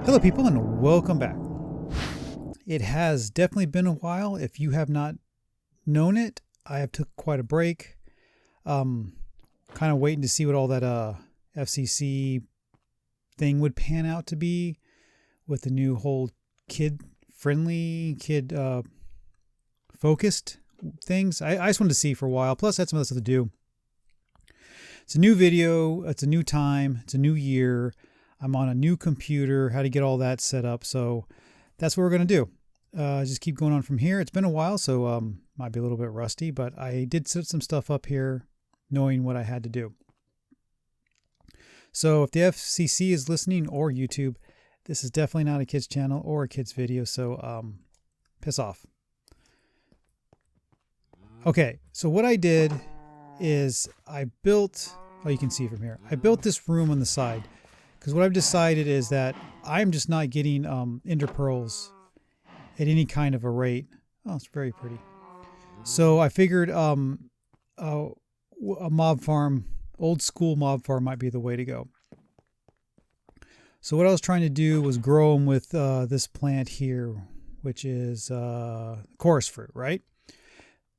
Hello people and welcome back. It has definitely been a while. If you have not known it, I have took quite a break. Kind of waiting to see what all that FCC thing would pan out to be with the new whole kid-friendly, kid-focused things. I just wanted to see for a while. Plus I had some other stuff to do. It's a new video. It's a new time. It's a new year. I'm on a new computer, how to get all that set up. So that's what we're going to do. Just keep going on from here. It's been a while, so might be a little bit rusty, but I did set some stuff up here knowing what I had to do. So if the FCC is listening or YouTube, this is definitely not a kid's channel or a kid's video, so piss off. Okay, so what I did is I built, oh, you can see from here, I built this room on the side. Because what I've decided is that I'm just not getting ender pearls at any kind of a rate. Oh, it's very pretty. So I figured a mob farm, old school mob farm might be the way to go. So what I was trying to do was grow them with this plant here, which is chorus fruit, right?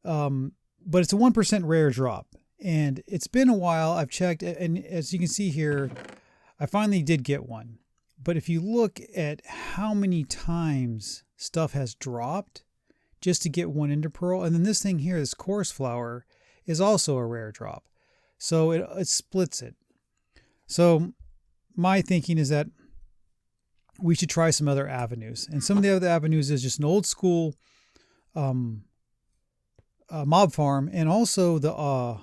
But it's a 1% rare drop. And it's been a while. I've checked, and as you can see here, I finally did get one. But if you look at how many times stuff has dropped just to get one ender pearl, and then this thing here, this chorus flower, is also a rare drop. So it splits it. So my thinking is that we should try some other avenues. And some of the other avenues is just an old school mob farm, and also the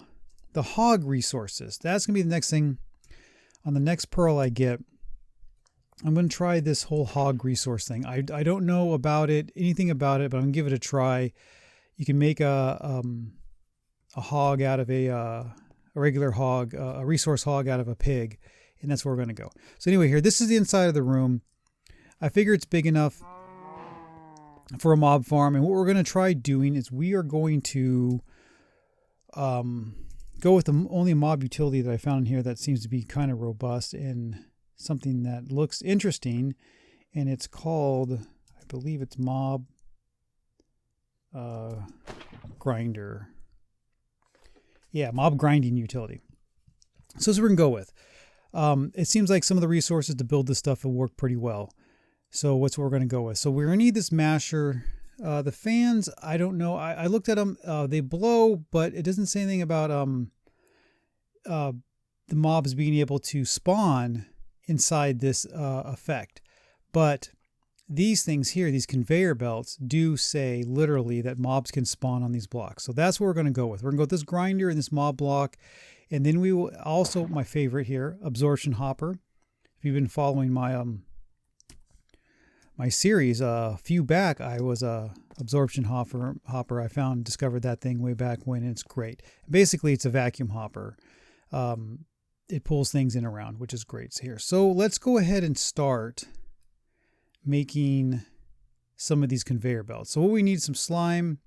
hog resources. That's going to be the next thing. On the next pearl I get, I'm going to try this whole hog resource thing. I don't know about it, anything about it, but I'm going to give it a try. You can make a hog out of a regular hog, a resource hog out of a pig, and that's where we're going to go. So anyway, here, this is the inside of the room. I figure it's big enough for a mob farm, and what we're going to try doing is we are going to go with the only mob utility that I found in here that seems to be kind of robust and something that looks interesting, and it's called, I believe it's mob grinder. Yeah, mob grinding utility. So that's what we're going to go with. It seems like some of the resources to build this stuff will work pretty well. So what's what we're going to go with? So we're going to need this masher. The fans, I don't know. I looked at them. They blow, but it doesn't say anything about the mobs being able to spawn inside this effect. But these things here, these conveyor belts, do say literally that mobs can spawn on these blocks. So that's what we're going to go with. We're going to go with this grinder and this mob block. And then we will also, my favorite here, Absorption Hopper. If you've been following my my series a few back, I was a Absorption Hopper. I discovered that thing way back when, and it's great. Basically, it's a vacuum hopper. It pulls things in around, which is great here. So let's go ahead and start making some of these conveyor belts. So what we need is some slime,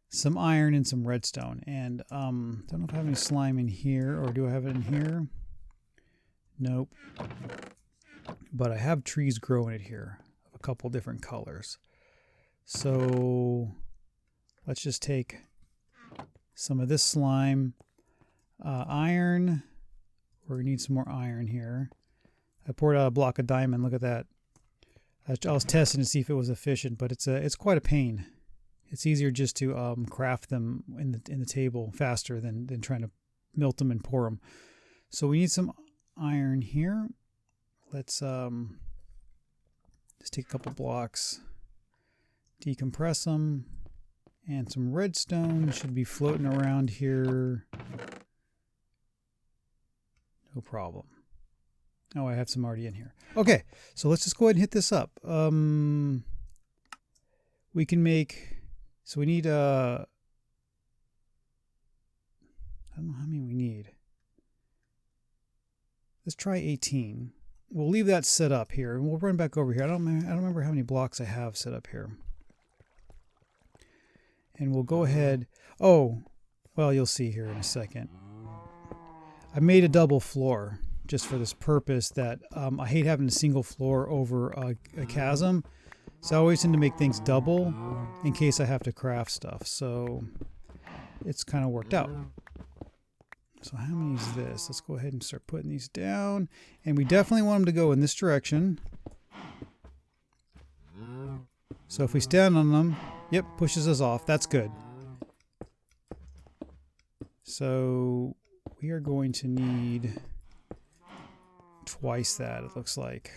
some iron, and some redstone. And don't know if I have any slime in here, or do I have it in here? Nope. But I have trees growing it here. A couple different colors. So let's just take some of this slime, iron. We need some more iron here. I poured out a block of diamond. Look at that. I was testing to see if it was efficient, but it's quite a pain. It's easier just to craft them in the table faster than trying to melt them and pour them. So we need some iron here. Let's just take a couple blocks, decompress them, and some redstone should be floating around here. No problem. Oh, I have some already in here. Okay, so let's just go ahead and hit this up. We can make, so we need, I don't know how many we need. Let's try 18. We'll leave that set up here, and we'll run back over here. I don't remember how many blocks I have set up here. And we'll go ahead. Oh, well, you'll see here in a second. I made a double floor just for this purpose that I hate having a single floor over a chasm. So I always tend to make things double in case I have to craft stuff. So it's kind of worked out. So how many is this? Let's go ahead and start putting these down. And we definitely want them to go in this direction. So if we stand on them, yep, pushes us off. That's good. So we are going to need twice that, it looks like.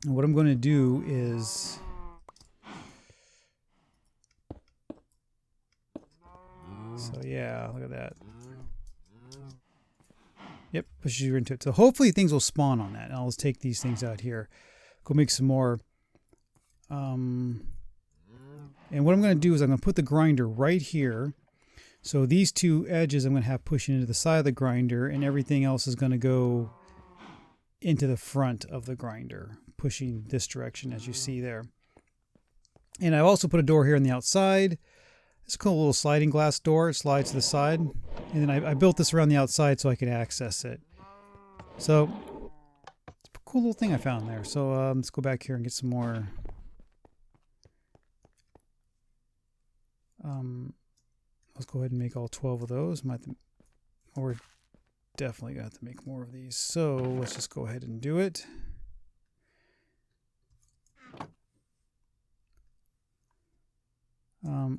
And what I'm going to do is so yeah, look at that. Yep, pushes you into it. So hopefully things will spawn on that. And I'll just take these things out here. Go make some more. And what I'm going to do is I'm going to put the grinder right here. So these two edges I'm going to have pushing into the side of the grinder, and everything else is going to go into the front of the grinder, pushing this direction as you see there. And I also put a door here on the outside. It's a cool little sliding glass door. It slides to the side. And then I built this around the outside so I could access it. So, it's a cool little thing I found there. So let's go back here and get some more. Let's go ahead and make all 12 of those. We're definitely going to have to make more of these. So let's just go ahead and do it.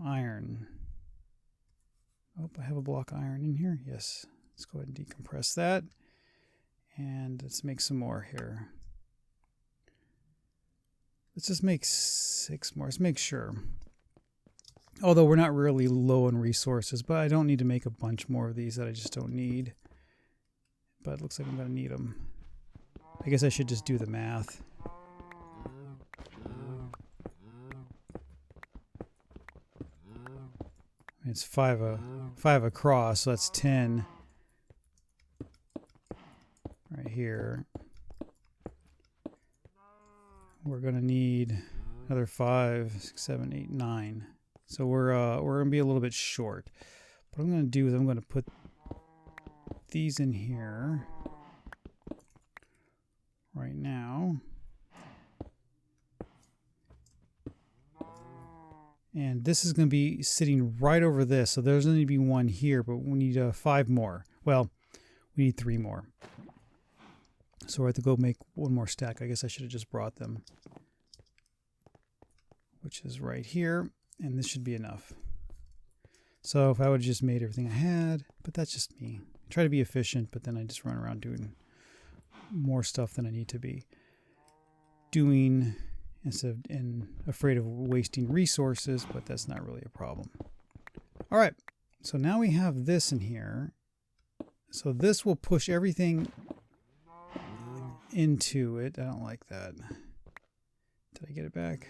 Iron. Oh, I have a block of iron in here. Yes. Let's go ahead and decompress that. And let's make some more here. Let's just make 6 more. Let's make sure. Although we're not really low on resources, but I don't need to make a bunch more of these that I just don't need. But it looks like I'm going to need them. I guess I should just do the math. It's 5 across, so that's 10 right here. We're going to need another 5, 6, 7, 8, 9. So we're going to be a little bit short. What I'm going to do is I'm going to put these in here right now. And this is going to be sitting right over this. So there's going to be one here, but we need 5 more. Well, we need 3 more. So we have to go make one more stack. I guess I should have just brought them. Which is right here. And this should be enough. So if I would have just made everything I had, but that's just me. I try to be efficient, but then I just run around doing more stuff than I need to be doing. And afraid of wasting resources, but that's not really a problem. All right, so now we have this in here. So this will push everything into it. I don't like that. Did I get it back?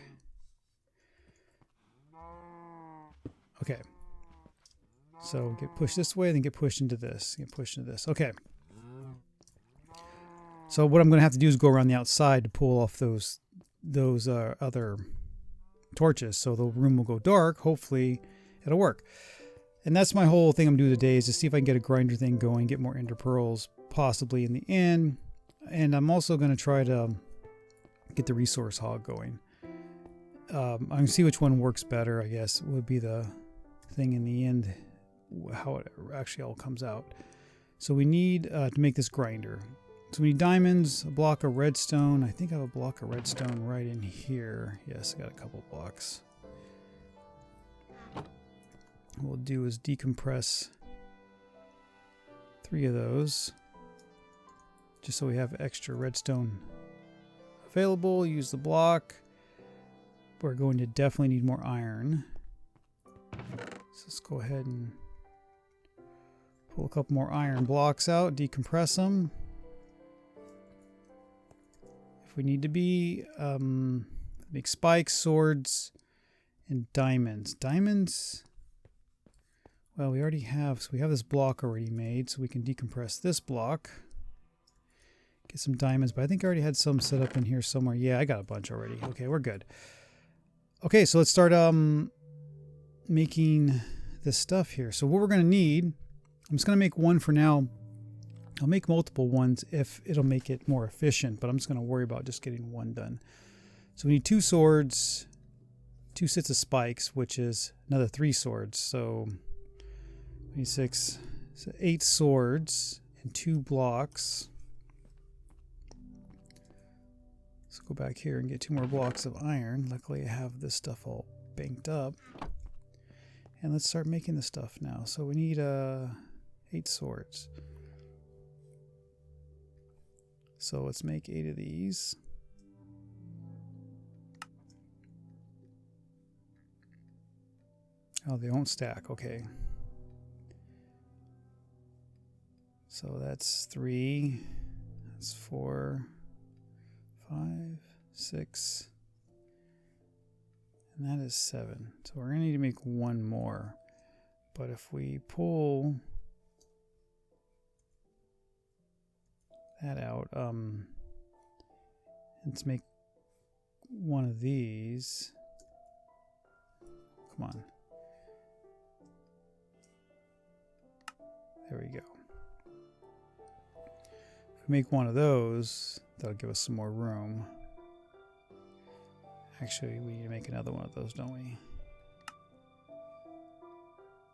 Okay. So get pushed this way, then get pushed into this. Get pushed into this. Okay. So what I'm going to have to do is go around the outside to pull off those other torches, so the room will go dark. Hopefully it'll work. And that's my whole thing I'm doing today, is to see if I can get a grinder thing going, get more ender pearls possibly in the end. And I'm also going to try to get the resource hog going. I'm going to see which one works better, I guess, would be the thing in the end, how it actually all comes out. So we need to make this grinder. So we need diamonds, a block of redstone. I think I have a block of redstone right in here. Yes, I got a couple blocks. What we'll do is decompress 3 of those, just so we have extra redstone available. Use the block. We're going to definitely need more iron. So let's go ahead and pull a couple more iron blocks out, decompress them. We need to be make spikes, swords, and diamonds. Diamonds, well, we already have, so we have this block already made, so we can decompress this block. Get some diamonds, but I think I already had some set up in here somewhere. Yeah, I got a bunch already. Okay, we're good. Okay, so let's start making this stuff here. So what we're going to need, I'm just going to make one for now. I'll make multiple ones if it'll make it more efficient, but I'm just going to worry about just getting one done. So we need 2 swords, 2 sets of spikes, which is another 3 swords. So 26, so 8 swords and 2 blocks. Let's go back here and get 2 more blocks of iron. Luckily I have this stuff all banked up. And let's start making the stuff now. So we need 8 swords. So let's make 8 of these. Oh, they won't stack. Okay. So that's 3. That's 4, 5, 6. And that is 7. So we're going to need to make 1 more. But if we pull that out, let's make 1 of these. Come on. There we go. If we make 1 of those, that'll give us some more room. Actually, we need to make another one of those, don't we?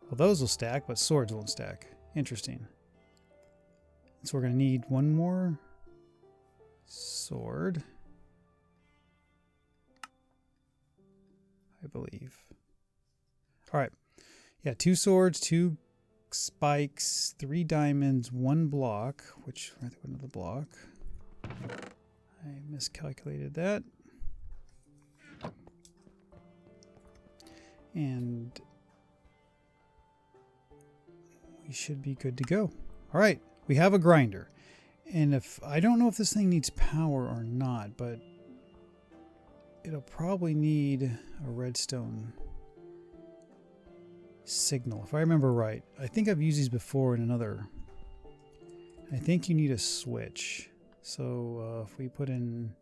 Well, those will stack, but swords won't stack. Interesting. So we're going to need 1 more sword, I believe. All right. Yeah, 2 swords, 2 spikes, 3 diamonds, 1 block, which I think another block. I miscalculated that. And we should be good to go. All right, we have a grinder. And if I don't know if this thing needs power or not, but it'll probably need a redstone signal, if I remember right. I think I've used these before in another. I think you need a switch. So if we put in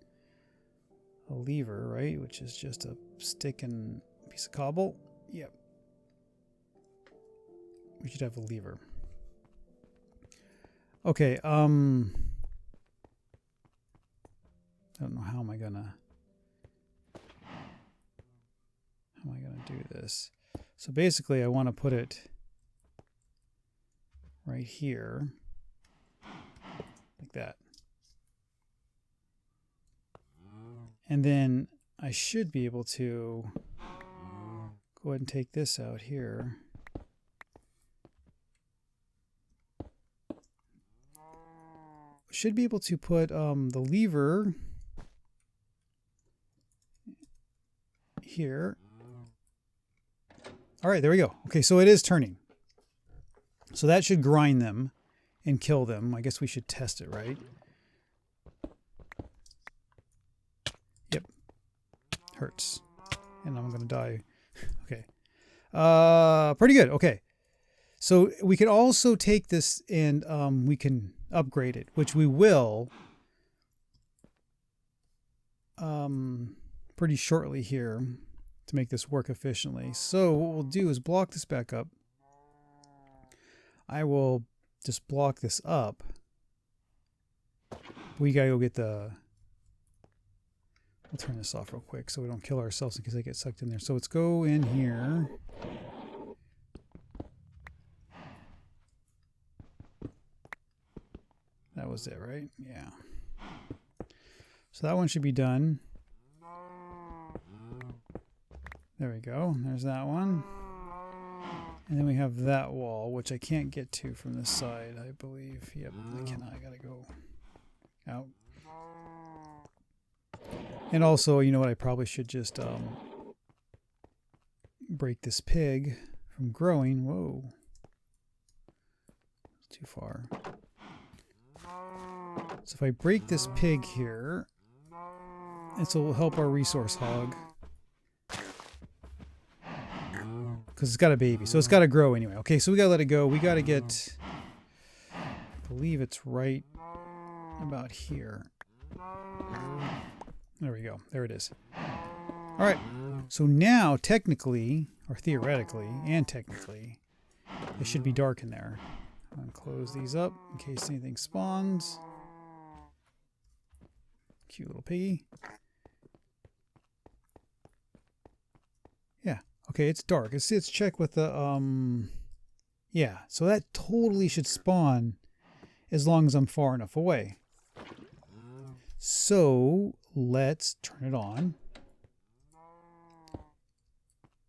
a lever, right, which is just a stick and a piece of cobble, yep, we should have a lever. Okay, I don't know how am I gonna do this. So basically I want to put it right here, like that. And then I should be able to go ahead and take this out here. Should be able to put the lever here. All right, there we go. Okay, so it is turning. So that should grind them and kill them. I guess we should test it, right? Yep. Hurts. And I'm going to die. Okay. Pretty good. Okay. So we could also take this and we can upgrade it, which we will pretty shortly here to make this work efficiently. So what we'll do is block this back up. I will just block this up. We gotta go get the... We'll turn this off real quick so we don't kill ourselves in case they get sucked in there. So let's go in here. That was it, right? Yeah. So that one should be done. There we go. There's that one. And then we have that wall, which I can't get to from this side, I believe. Yep, I cannot. I gotta go out. And also, you know what? I probably should just break this pig from growing. Whoa. It's too far. So if I break this pig here, this will help our resource hog. Because it's got a baby, so it's got to grow anyway. Okay, so we got to let it go. We got to get, I believe it's right about here. There we go. There it is. All right. So now, technically, or theoretically, and technically, it should be dark in there. I'm going to close these up in case anything spawns. Cute little piggy. Yeah. Okay, it's dark. Let's check with the yeah. So that totally should spawn as long as I'm far enough away. So let's turn it on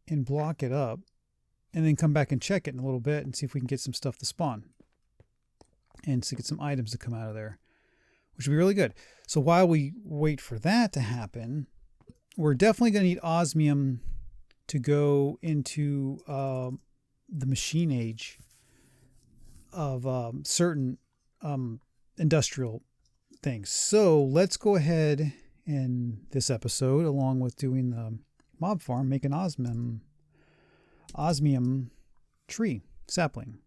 and block it up, and then come back and check it in a little bit and see if we can get some stuff to spawn and to get some items to come out of there, which would be really good. So while we wait for that to happen, we're definitely going to need osmium to go into the machine age of certain industrial things. So let's go ahead in this episode, along with doing the mob farm, make an osmium tree sapling.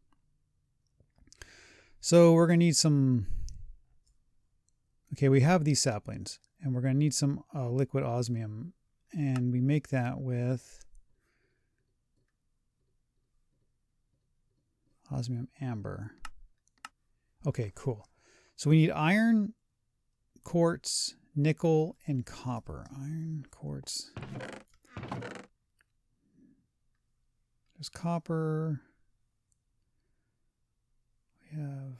So we're going to need some. Okay, we have these saplings, and we're going to need some liquid osmium, and we make that with Osmium Amber. Okay, cool. So we need iron, quartz, nickel, and copper. Iron, quartz. There's copper. We have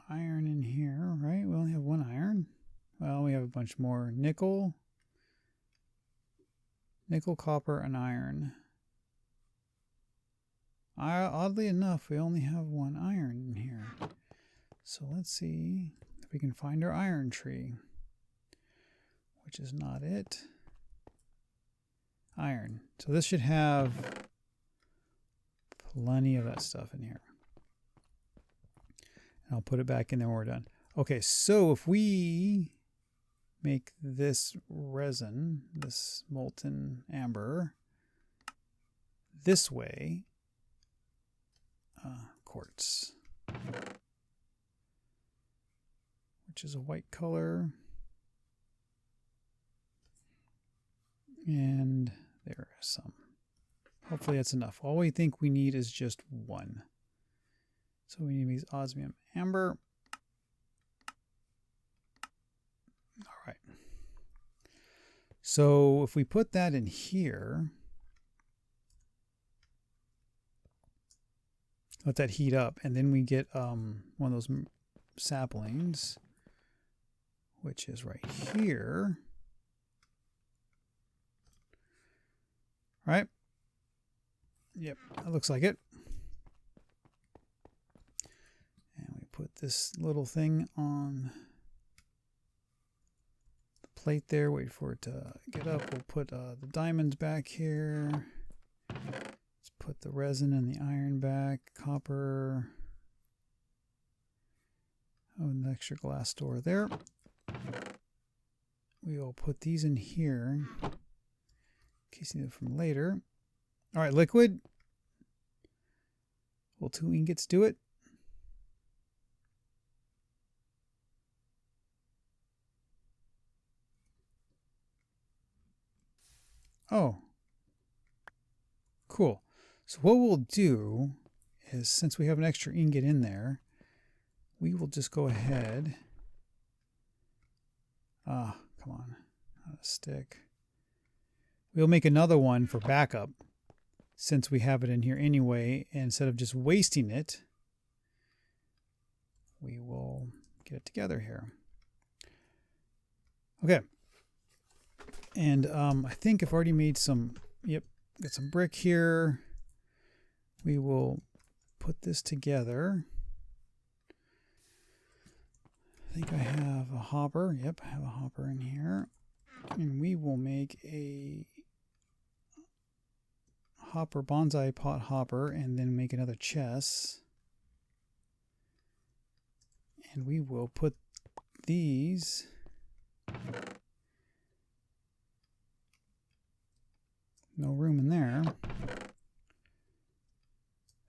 iron in here, right? We only have one iron. Well, we have a bunch more. Nickel, copper, and iron. Oddly enough, we only have one iron in here. So let's see if we can find our iron tree, which is not it. Iron. So this should have plenty of that stuff in here. And I'll put it back in there when we're done. Okay, so if we make this resin, this molten amber, this way, quartz, which is a white color, and there is some. Hopefully that's enough. All we think we need is just one. So we need these osmium amber. All right. So if we put that in here, let that heat up, and then we get one of those saplings, which is right here. Right? Yep, that looks like it. And we put this little thing on the plate there. Wait for it to get up. We'll put the diamonds back here. Let's put the resin and the iron back. Copper. Oh, an extra glass door there. We will put these in here in case you need it from later. All right, liquid. Will 2 ingots do it? Oh, cool. So what we'll do is, since we have an extra ingot in there, we will just go ahead. Come on, not a stick. We'll make another one for backup, since we have it in here anyway. And instead of just wasting it, we will get it together here. Okay. And I think I've already made some, yep, got some brick here. We will put this together. I think I have a hopper. Yep, I have a hopper in here. And we will make a hopper, bonsai pot hopper, and then make another chest. And we will put these no room in there.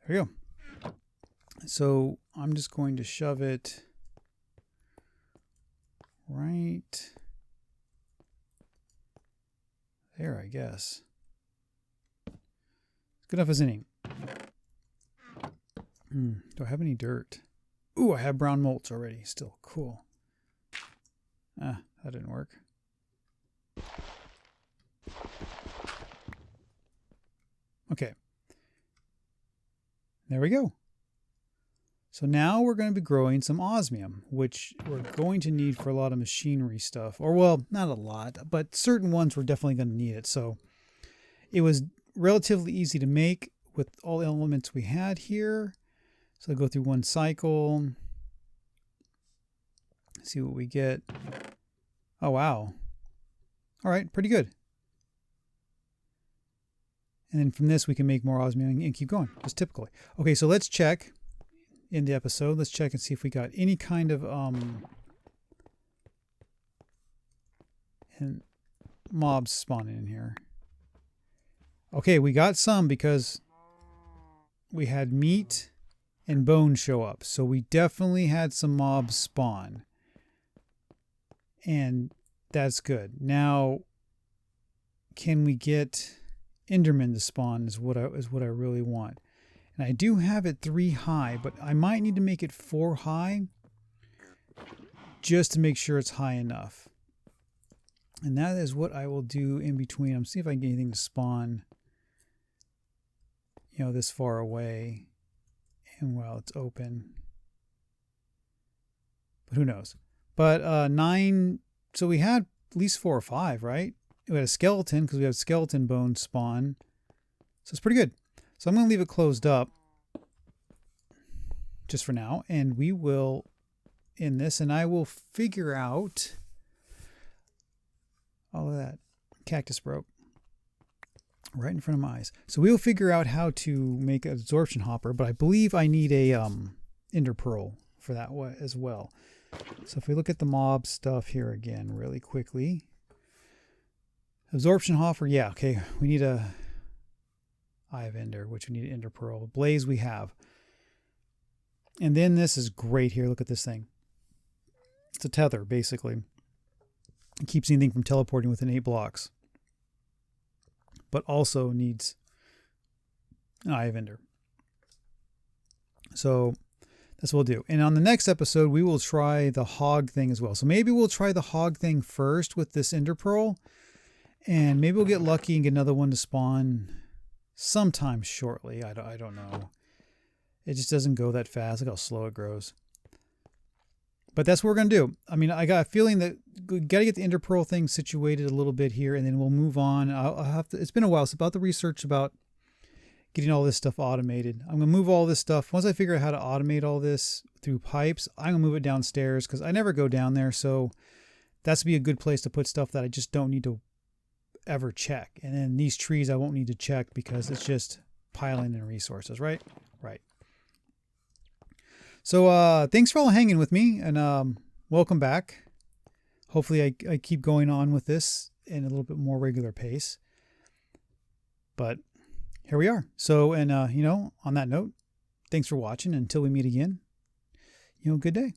There we go. So I'm just going to shove it right There, I guess. Good enough as any. Do I have any dirt? Ooh, I have brown molts already. Still cool. Ah, that didn't work. Okay. There we go. So now we're going to be growing some osmium, which we're going to need for a lot of machinery stuff. Or, well, not a lot, but certain ones we're definitely going to need it. So it was relatively easy to make with all the elements we had here. So I'll go through one cycle. See what we get. Oh, wow. All right, pretty good. And then from this, we can make more osmium and keep going, just typically. Okay, so let's check in the episode. Let's check and see if we got any kind of and mobs spawning in here. Okay, we got some because we had meat and bones show up. So we definitely had some mobs spawn. And that's good. Now, can we get Enderman to spawn is what I really want. And I do have it 3 high, but I might need to make it 4 high just to make sure it's high enough. And that is what I will do in between. I'm seeing if I can get anything to spawn, you know, this far away and while it's open. But who knows? But 9, so we had at least 4 or 5, right? We had a skeleton because we have skeleton bones spawn. So it's pretty good. So I'm going to leave it closed up just for now. And we will end this and I will figure out all of that. Cactus broke right in front of my eyes. So we'll figure out how to make an absorption hopper, but I believe I need a ender pearl for that as well. So if we look at the mob stuff here again really quickly. Absorption hopper, yeah, okay. We need a Eye of Ender, which we need an ender pearl. Blaze we have. And then this is great here. Look at this thing. It's a tether, basically. It keeps anything from teleporting within 8 blocks. But also needs an Eye of Ender. So that's what we'll do. And on the next episode, we will try the hog thing as well. So maybe we'll try the hog thing first with this ender pearl. And maybe we'll get lucky and get another one to spawn sometime shortly. I don't know. It just doesn't go that fast. Look how slow it grows. But that's what we're going to do. I mean, I got a feeling that we got to get the ender pearl thing situated a little bit here, and then we'll move on. I'll have to. It's been a while. It's about the research about getting all this stuff automated. I'm going to move all this stuff. Once I figure out how to automate all this through pipes, I'm going to move it downstairs because I never go down there. So that's be a good place to put stuff that I just don't need to ever check. And then these trees I won't need to check because it's just piling in resources, right? Right. So thanks for all hanging with me, and welcome back. Hopefully I keep going on with this in a little bit more regular pace. But here we are. So, and you know, on that note, thanks for watching. Until we meet again, you know, good day.